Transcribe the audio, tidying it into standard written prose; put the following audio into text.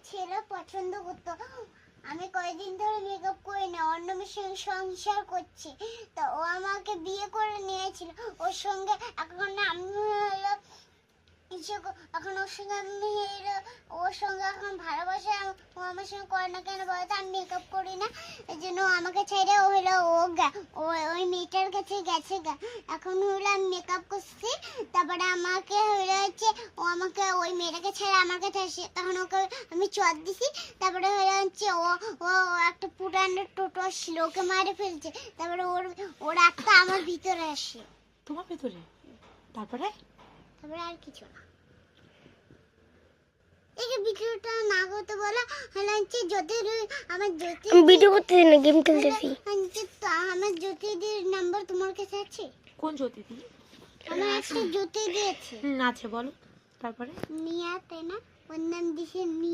ছেলে পছন্দ করতো। আমি কয়েকদিন ধরে মেকআপ করি না, অন্য মেয়ের সঙ্গে সংসার করছি, তো ও আমাকে বিয়ে করে নিয়েছিল। ওর সঙ্গে এখন আমি হলো এখন ওর সঙ্গে আমি ওর সঙ্গে এখন ভালোবাসা ও আমার সঙ্গে করে না কেন বলতো, আমি মেকআপ করি না, এই জন্য আমাকে ছেড়ে ও হলো ওই মেয়েটার কাছে গেছে গা। এখন হলো আমি মেকআপ করছি, তারপরে আমাকে হচ্ছে ও আমাকে ওই মেয়েটাকে ছেড়ে আমার কাছে আসে, তখন ওকে আমি চট দিছি। তারপরে হচ্ছে ও ও একটা পুরানো টোটো ছিল, ওকে মারে ফেলছে। তারপরে ওর একটা আমার ভিতরে আসে। তোমার ভিতরে? তারপরে আর কিছু না। এই ভিডিওটা না করতে বলো, হচ্ছে আমার ভিডিও করতেছি না, গেম খেলতেছি। আমার জ্যোতিদির নাম্বার তোমার কাছে আছে? কোন জ্যোতিদি? আমার একটা জ্যোতিদি আছে। আছে, বলো। তারপরে মিয়া, তাই না? ওর নাম দিছে মিয়া।